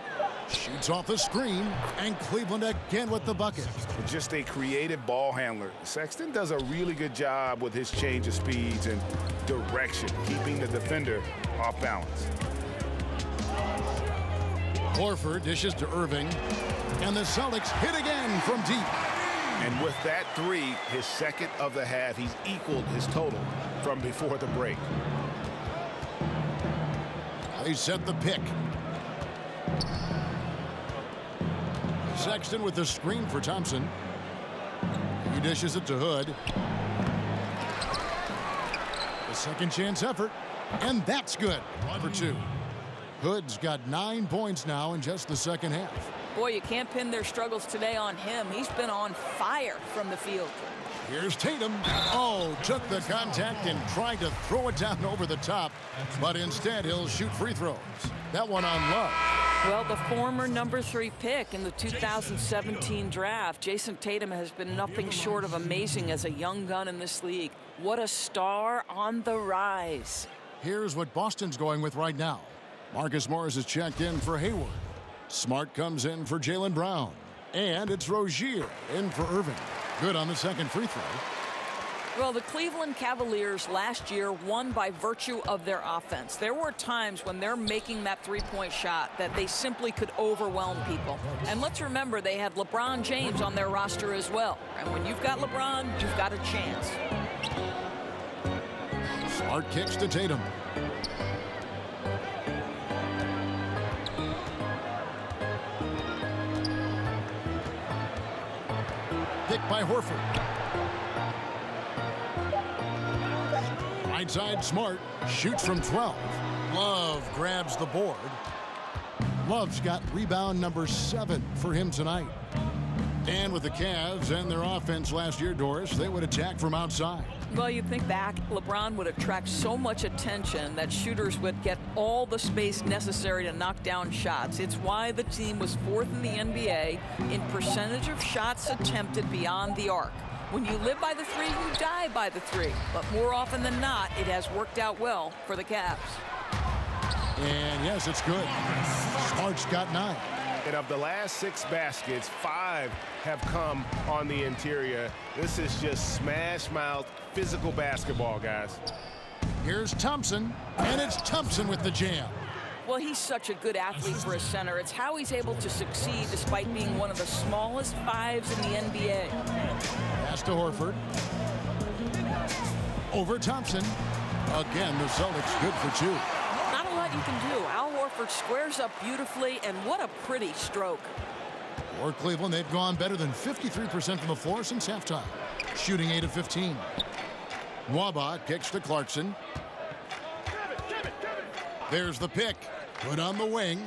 Shoots off the screen, and Cleveland again with the bucket. Just a creative ball handler. Sexton does a really good job with his change of speeds and direction, keeping the defender off balance. Horford dishes to Irving, and the Celtics hit again from deep. And with that 3, his second of the half, he's equaled his total from before the break. They set the pick. Sexton with the screen for Thompson. He dishes it to Hood. The second chance effort, and that's good. 1 for 2. Hood's got 9 points now in just the second half. Boy, you can't pin their struggles today on him. He's been on fire from the field. Here's Tatum. Oh, took the contact and tried to throw it down over the top, but instead he'll shoot free throws. That one on Love. Well, the former number 3 pick in the 2017 draft, Jason Tatum has been nothing short of amazing as a young gun in this league. What a star on the rise. Here's what Boston's going with right now. Marcus Morris is checked in for Hayward. Smart comes in for Jaylen Brown. And it's Rozier in for Irving. Good on the second free throw. Well, the Cleveland Cavaliers last year won by virtue of their offense. There were times when they're making that three-point shot that they simply could overwhelm people. And let's remember, they had LeBron James on their roster as well. And when you've got LeBron, you've got a chance. Smart kicks to Tatum. Pick by Horford. Right side, Smart shoots from 12. Love grabs the board. Love's got rebound number 7 for him tonight. And with the Cavs and their offense last year, Doris, they would attack from outside. Well, you'd think back, LeBron would attract so much attention that shooters would get all the space necessary to knock down shots. It's why the team was 4th in the NBA in percentage of shots attempted beyond the arc. When you live by the 3, you die by the 3. But more often than not, it has worked out well for the Cavs. And yes, it's good. Smart's got 9. And of the last 6 baskets, 5 have come on the interior. This is just smash-mouth physical basketball, guys. Here's Thompson, and it's Thompson with the jam. Well, he's such a good athlete for a center. It's how he's able to succeed despite being one of the smallest 5s in the NBA. Pass to Horford. Over Thompson. Again, the Celtics good for 2. Not a lot you can do. Al Horford squares up beautifully, and what a pretty stroke. For Cleveland, they've gone better than 53% from the floor since halftime, shooting 8 of 15. Nwaba kicks to Clarkson. There's the pick. Put on the wing.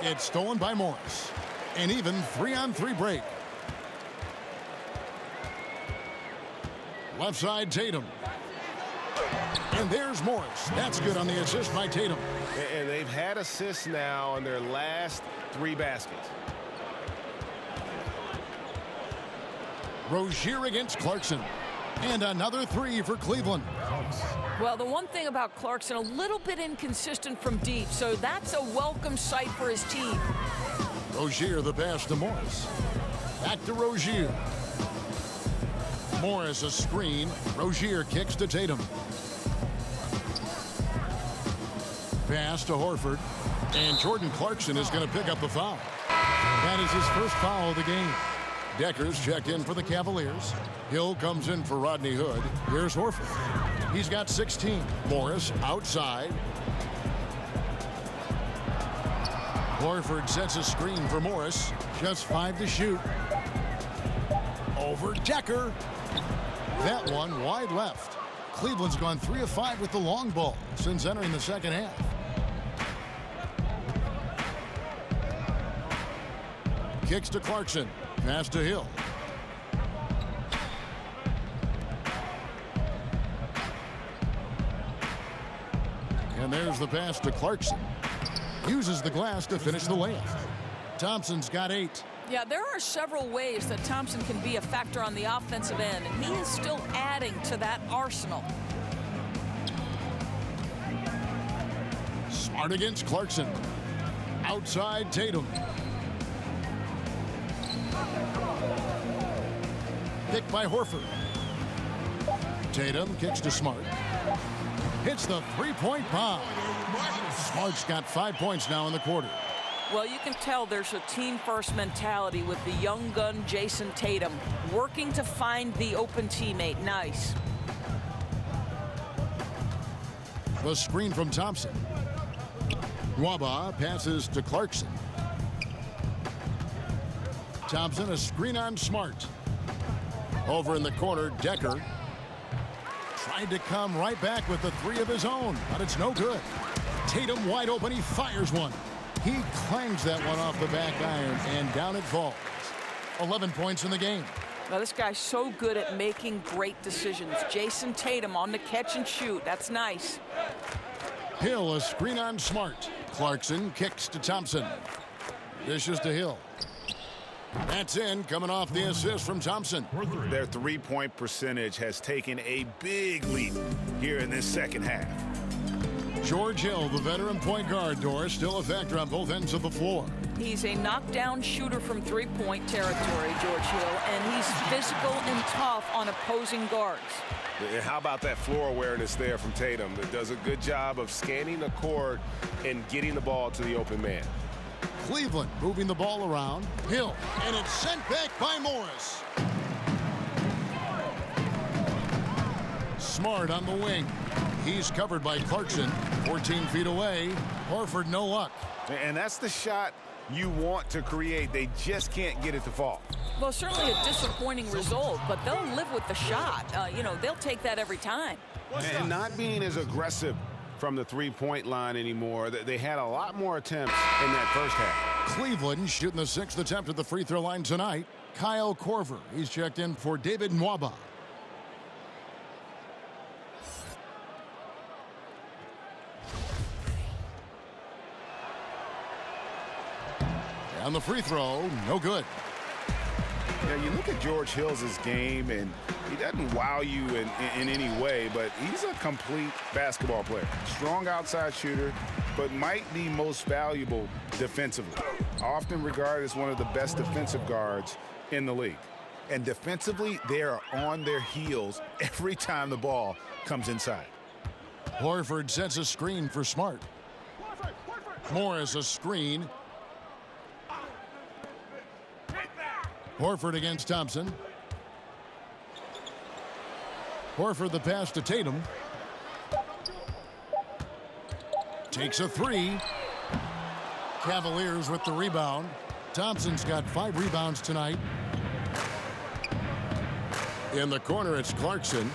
It's stolen by Morris. An even 3-on-3 break. Left side, Tatum. And there's Morris. That's good on the assist by Tatum. And they've had assists now on their last 3 baskets. Rozier against Clarkson. And another three for Cleveland. Well, the one thing about Clarkson, a little bit inconsistent from deep, so that's a welcome sight for his team. Rozier the pass to Morris. Back to Rozier. Morris a screen. Rozier kicks to Tatum. Pass to Horford. And Jordan Clarkson is going to pick up the foul. That is his first foul of the game. Decker's checked in for the Cavaliers. Hill comes in for Rodney Hood. Here's Horford. He's got 16. Morris outside. Horford sets a screen for Morris. Just 5 to shoot. Over Decker. That one wide left. Cleveland's gone 3 of 5 with the long ball since entering the second half. Kicks to Clarkson. Pass to Hill. And there's the pass to Clarkson. Uses the glass to finish the layup. Thompson's got 8. Yeah, there are several ways that Thompson can be a factor on the offensive end, and he is still adding to that arsenal. Smart against Clarkson. Outside Tatum. Picked by Horford. Tatum kicks to Smart. Hits the three-point bomb. Smart's got 5 points now in the quarter. Well, you can tell there's a team-first mentality with the young gun Jason Tatum working to find the open teammate. Nice. The screen from Thompson. Nwaba passes to Clarkson. Thompson a screen on Smart. Over in the corner, Decker tried to come right back with the 3 of his own, but it's no good. Tatum wide open, he fires one. He clangs that one off the back iron, and down it falls. 11 points in the game. Now, this guy's so good at making great decisions. Jason Tatum on the catch and shoot. That's nice. Hill a screen on Smart. Clarkson kicks to Thompson. Dishes to Hill. That's in, coming off the assist from Thompson. Their three-point percentage has taken a big leap here in this second half. George Hill, the veteran point guard, Doris, still a factor on both ends of the floor. He's a knockdown shooter from three-point territory, George Hill, and he's physical and tough on opposing guards. How about that floor awareness there from Tatum? That does a good job of scanning the court and getting the ball to the open man. Cleveland moving the ball around. Hill, and it's sent back by Morris. Smart on the wing. He's covered by Clarkson. 14 feet away. Horford, no luck. And that's the shot you want to create. They just can't get it to fall. Well, certainly a disappointing result, but they'll live with the shot. They'll take that every time. And not being as aggressive from the three-point line anymore. They had a lot more attempts in that first half. Cleveland shooting the 6th attempt at the free throw line tonight. Kyle Korver. He's checked in for David Nwaba. And the free throw, no good. Now, you look at George Hill's game, and he doesn't wow you in any way, but he's a complete basketball player. Strong outside shooter, but might be most valuable defensively. Often regarded as one of the best defensive guards in the league. And defensively, they are on their heels every time the ball comes inside. Horford sets a screen for Smart. Morris a screen. Horford against Thompson. Horford the pass to Tatum. Takes a 3. Cavaliers with the rebound. Thompson's got 5 rebounds tonight. In the corner, it's Clarkson.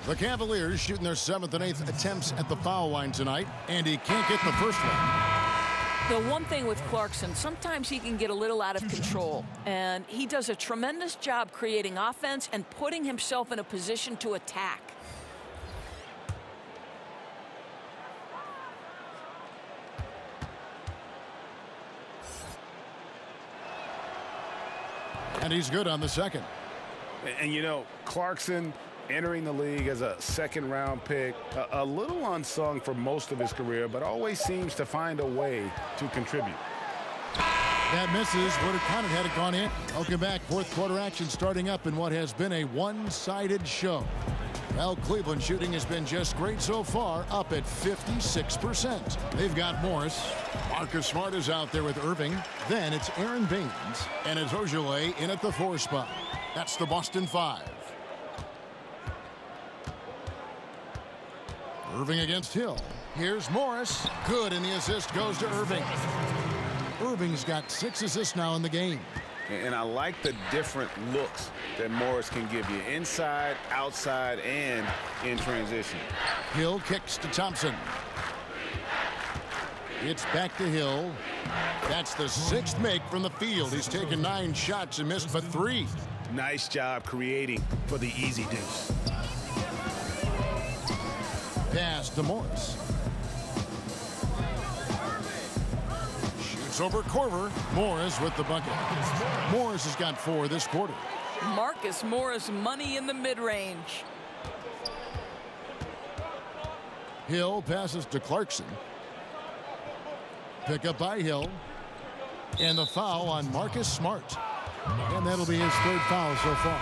The Cavaliers shooting their 7th and 8th attempts at the foul line tonight, and he can't get the first one. The one thing with Clarkson, sometimes he can get a little out of control, and he does a tremendous job creating offense and putting himself in a position to attack. And he's good on the second. And you know, Clarkson entering the league as a second-round pick, a little unsung for most of his career, but always seems to find a way to contribute. That misses. Would have counted had it gone in. Welcome back. Fourth quarter action starting up in what has been a one-sided show. Well, Cleveland shooting has been just great so far, up at 56%. They've got Morris. Marcus Smart is out there with Irving. Then it's Aaron Baines. And it's Ojale in at the 4 spot. That's the Boston 5. Irving against Hill. Here's Morris. Good, and the assist goes to Irving. Irving's got 6 assists now in the game. And I like the different looks that Morris can give you. Inside, outside, and in transition. Hill kicks to Thompson. It's back to Hill. That's the 6th make from the field. He's taken 9 shots and missed but 3. Nice job creating for the easy deuce. Pass to Morris. Shoots over Korver. Morris with the bucket. Morris has got 4 this quarter. Marcus Morris, money in the mid-range. Hill passes to Clarkson. Pick up by Hill. And the foul on Marcus Smart. And that'll be his 3rd foul so far.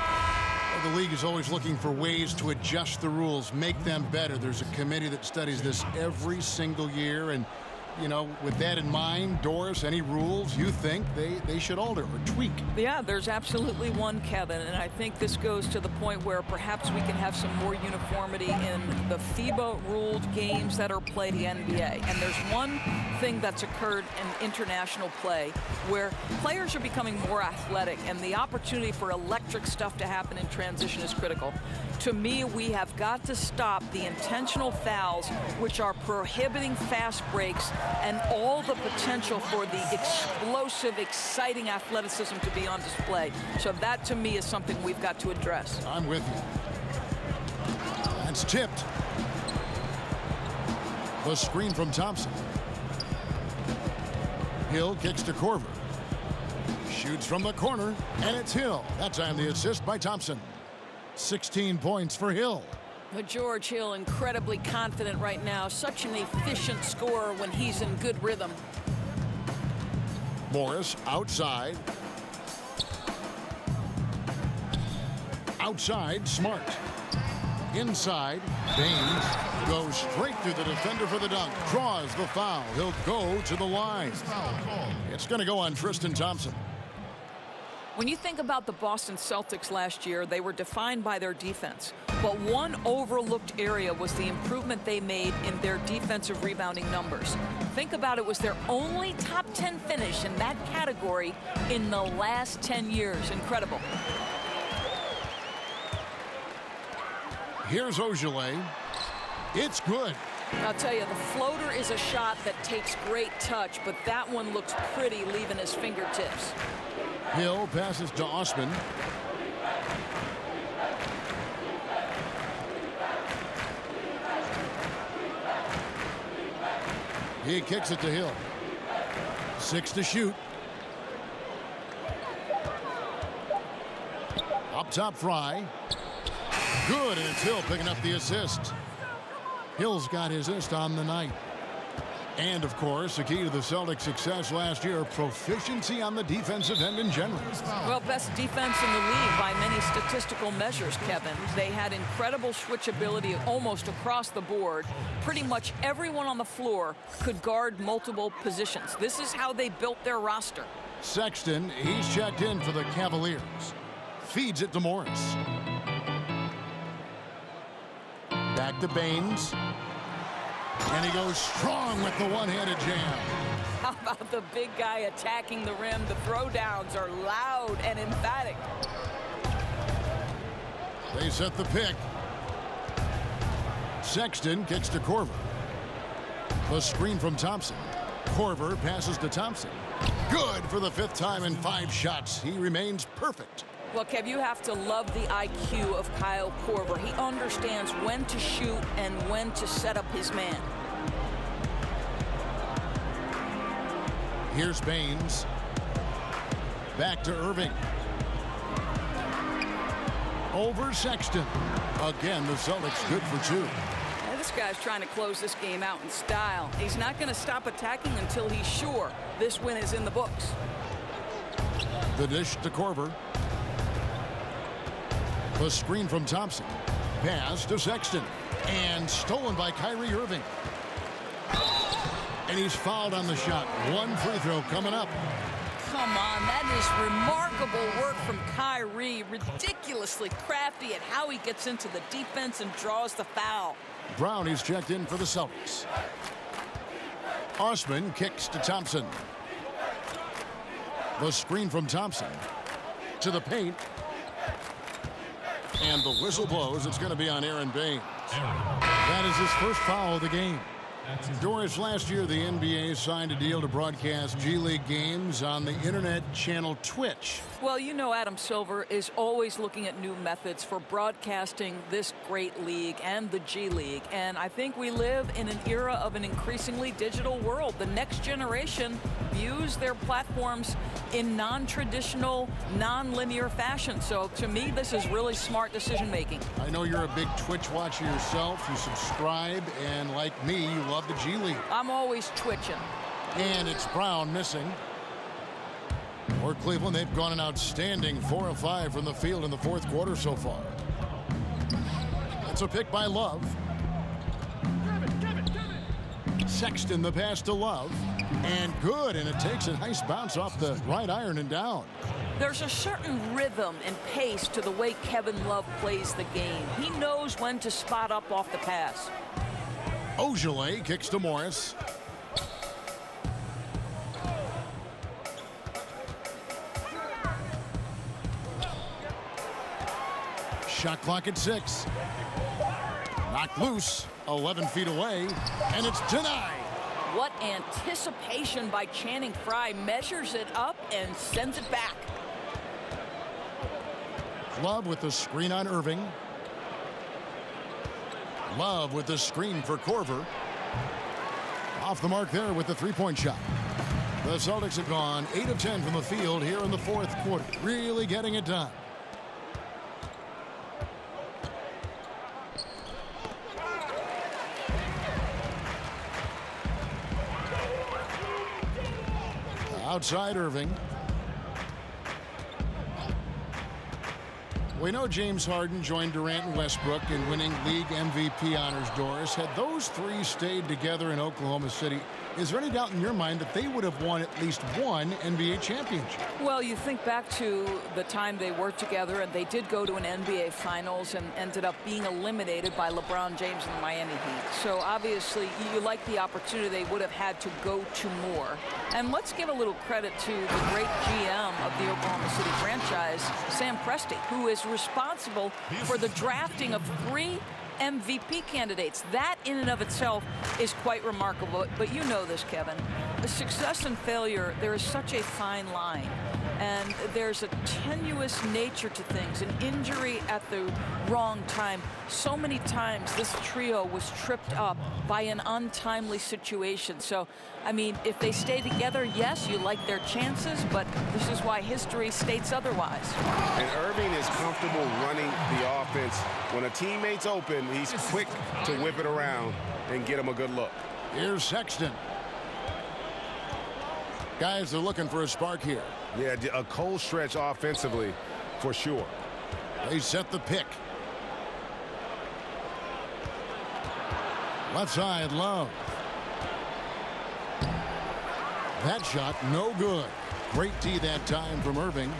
The league is always looking for ways to adjust the rules, make them better. There's a committee that studies this every single year. And, you know, with that in mind, Doris, any rules you think they should alter or tweak? Yeah, there's absolutely one, Kevin. And I think this goes to the point where perhaps we can have some more uniformity in the FIBA-ruled games that are played in the NBA. And there's one thing that's occurred in international play where players are becoming more athletic, and the opportunity for electric stuff to happen in transition is critical. To me, we have got to stop the intentional fouls, which are prohibiting fast breaks and all the potential for the explosive, exciting athleticism to be on display. So that, to me, is something we've got to address. I'm with you. That's tipped. The screen from Thompson. Hill kicks to Korver. Shoots from the corner, and it's Hill. That time the assist by Thompson. 16 points for Hill. George Hill, incredibly confident right now. Such an efficient scorer when he's in good rhythm. Morris outside. Outside, Smart. Inside, Baines goes straight through the defender for the dunk. Draws the foul. He'll go to the line. It's going to go on Tristan Thompson. When you think about the Boston Celtics last year, they were defined by their defense. But one overlooked area was the improvement they made in their defensive rebounding numbers. Think about it, was their only top 10 finish in that category in the last 10 years. Incredible. Here's Ojale. It's good. I'll tell you, the floater is a shot that takes great touch, but that one looks pretty leaving his fingertips. Hill passes to Osman. He kicks it to Hill. 6 to shoot. Up top, Fry. Good, and it's Hill picking up the assist. Hill's got his assist on the night. And, of course, the key to the Celtics' success last year, proficiency on the defensive end in general. Well, best defense in the league by many statistical measures, Kevin. They had incredible switchability almost across the board. Pretty much everyone on the floor could guard multiple positions. This is how they built their roster. Sexton, he's checked in for the Cavaliers. Feeds it to Morris. Back to Baines. And he goes strong with the one-handed jam. How about the big guy attacking the rim? The throwdowns are loud and emphatic. They set the pick. Sexton kicks to Korver. The screen from Thompson. Korver passes to Thompson. Good for the 5th time in 5 shots. He remains perfect. Well, Kev, you have to love the IQ of Kyle Korver. He understands when to shoot and when to set up his man. Here's Baines. Back to Irving. over Sexton. Again, the Celtics good for 2. This guy's trying to close this game out in style. He's not going to stop attacking until he's sure this win is in the books. The dish to Korver. The screen from Thompson. Pass to Sexton. And stolen by Kyrie Irving. And he's fouled on the shot. 1 free throw coming up. Come on, that is remarkable work from Kyrie. Ridiculously crafty at how he gets into the defense and draws the foul. Brown, he's checked in for the Celtics. Osman kicks to Thompson. The screen from Thompson to the paint. And the whistle blows. It's going to be on Aaron Baines. That is his first foul of the game. Doris, last year the NBA signed a deal to broadcast G League games on the internet channel Twitch. Well, you know Adam Silver is always looking at new methods for broadcasting this great league and the G League. And I think we live in an era of an increasingly digital world. The next generation views their platforms in non-traditional, non-linear fashion. So to me, this is really smart decision making. I know you're a big Twitch watcher yourself. You subscribe, and like me, you love the G League. I'm always twitching. And it's Brown missing. For Cleveland, they've gone an outstanding 4 of 5 from the field in the fourth quarter so far. That's a pick by Love. Sexton, the pass to Love. And good, and it takes a nice bounce off the right iron and down. There's a certain rhythm and pace to the way Kevin Love plays the game. He knows when to spot up off the pass. Ogilvy kicks to Morris. Shot clock at 6. Knocked loose, 11 feet away, and it's denied. What anticipation by Channing Frye. Measures it up and sends it back. Love with the screen on Irving. Love with the screen for Korver. Off the mark there with the three-point shot. The Celtics have gone 8 of 10 from the field here in the fourth quarter. Really getting it done. Outside Irving. We know James Harden joined Durant and Westbrook in winning league MVP honors, Doris. Had those three stayed together in Oklahoma City, is there any doubt in your mind that they would have won at least one NBA championship? Well, you think back to the time they worked together, and they did go to an NBA Finals and ended up being eliminated by LeBron James and the Miami Heat. So obviously, you like the opportunity they would have had to go to more. And let's give a little credit to the great GM of the Oklahoma City franchise, Sam Presti, who is responsible for the drafting of 3 MVP candidates. That in and of itself is quite remarkable. But you know this, Kevin. Success and failure, there is such a fine line. And there's a tenuous nature to things. An injury at the wrong time. So many times this trio was tripped up by an untimely situation. So, I mean, if they stay together, yes, you like their chances, but this is why history states otherwise. And Irving is comfortable running the offense. When a teammate's open, he's quick to whip it around and get him a good look. Here's Sexton. Guys are looking for a spark here. Yeah, a cold stretch offensively for sure. They set the pick. Left side, Love. That shot, no good. Great D that time from Irving.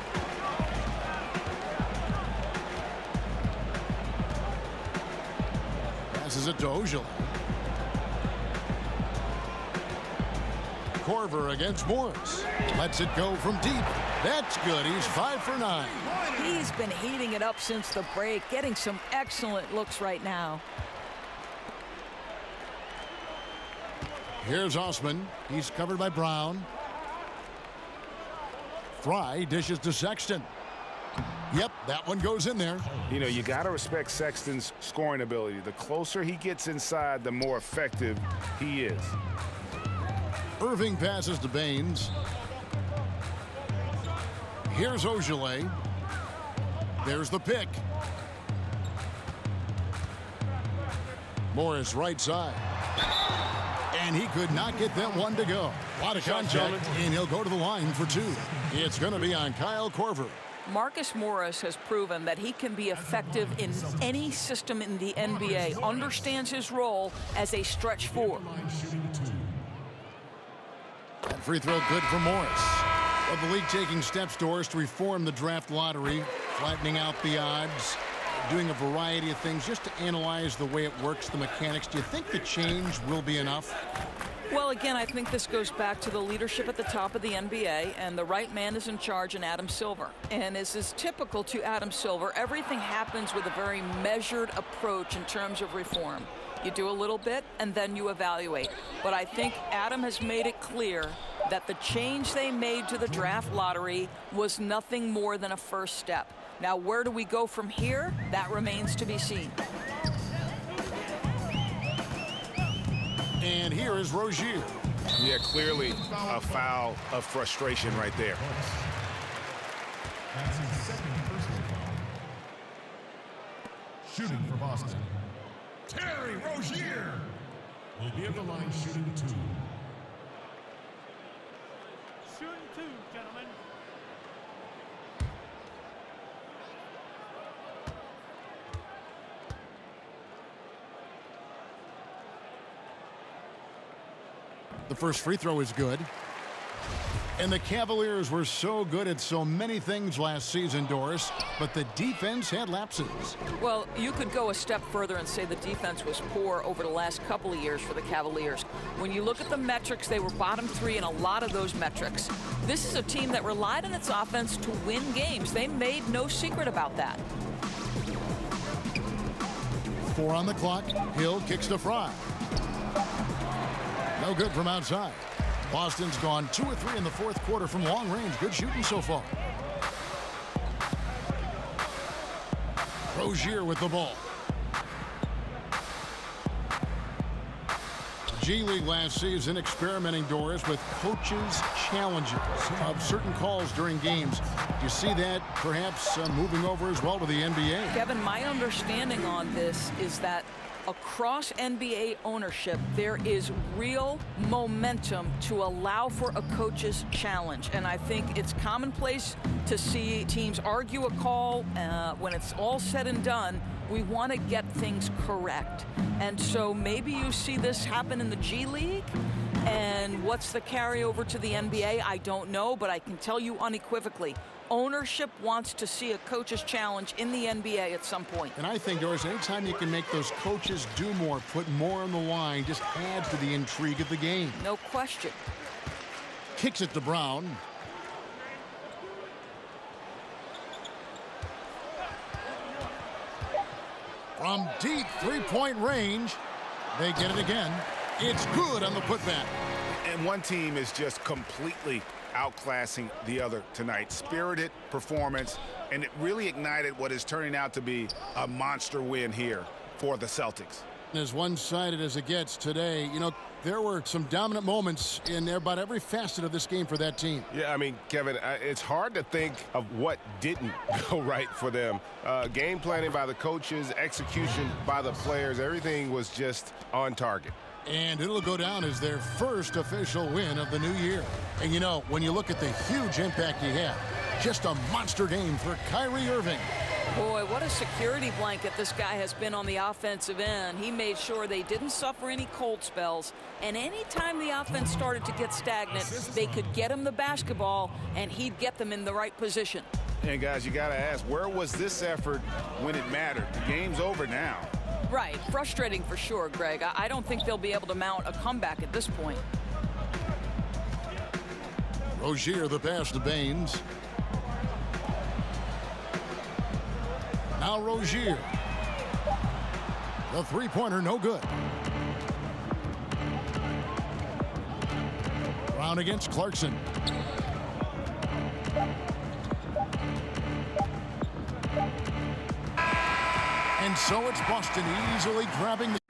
Passes it to Ojala. Korver against Morris. Lets it go from deep. That's good. He's 5 for 9. He's been heating it up since the break, getting some excellent looks right now. Here's Osman. He's covered by Brown. Frye dishes to Sexton. Yep, that one goes in there. You know, you got to respect Sexton's scoring ability. The closer he gets inside, the more effective he is. Irving passes to Baines. Here's Ogilvy. There's the pick. Morris right side. And he could not get that one to go. A lot of contact, and he'll go to the line for two. It's going to be on Kyle Korver. Marcus Morris has proven that he can be effective in any system in the NBA, understands his role as a stretch four. That free throw good for Morris. But the league taking steps, Doris, to reform the draft lottery, flattening out the odds, doing a variety of things just to analyze the way it works, the mechanics. Do you think the change will be enough? Well, again, I think this goes back to the leadership at the top of the NBA, and the right man is in charge in Adam Silver. And as is typical to Adam Silver, everything happens with a very measured approach in terms of reform. You do a little bit, and then you evaluate. But I think Adam has made it clear that the change they made to the draft lottery was nothing more than a first step. Now, where do we go from here? That remains to be seen. And here is Rozier. Yeah, clearly a foul of frustration right there. That's his second personal foul. Shooting for Boston, Terry Rozier will be at the line shooting two. Shooting two, gentlemen. The first free throw is good. And the Cavaliers were so good at so many things last season, Doris, but the defense had lapses. Well, you could go a step further and say the defense was poor over the last couple of years for the Cavaliers. When you look at the metrics, they were bottom three in a lot of those metrics. This is a team that relied on its offense to win games. They made no secret about that. 4 on the clock. Hill kicks to Fry. No good from outside. Boston's gone 2 or 3 in the fourth quarter from long range. Good shooting so far. Rozier with the ball. G League last season experimenting, Doris, with coaches' challenges of certain calls during games. Do you see that perhaps moving over as well to the NBA? Kevin, my understanding on this is that across NBA ownership, there is real momentum to allow for a coach's challenge. And I think it's commonplace to see teams argue a call. When it's all said and done, we want to get things correct. And so maybe you see this happen in the G League. And what's the carryover to the NBA? I don't know, but I can tell you unequivocally, ownership wants to see a coach's challenge in the NBA at some point. And I think, Doris, anytime you can make those coaches do more, put more on the line, just adds to the intrigue of the game. No question. Kicks it to Brown. From deep three-point range, they get it again. It's good on the putback. And one team is just completely outclassing the other tonight. Spirited performance, and it really ignited what is turning out to be a monster win here for the Celtics. As one-sided as it gets today, you know, there were some dominant moments in about every facet of this game for that team. Yeah, I mean, Kevin, it's hard to think of what didn't go right for them. Game planning by the coaches, execution by the players, everything was just on target. And it'll go down as their first official win of the new year. And, you know, when you look at the huge impact he had, just a monster game for Kyrie Irving. Boy, what a security blanket this guy has been on the offensive end. He made sure they didn't suffer any cold spells. And anytime the offense started to get stagnant, they could get him the basketball, and he'd get them in the right position. And, guys, you got to ask, where was this effort when it mattered? The game's over now. Right. Frustrating for sure, Greg. I don't think they'll be able to mount a comeback at this point. Rozier the pass to Baines. Now Rozier. The three-pointer no good. Brown against Clarkson. And so it's Boston easily grabbing the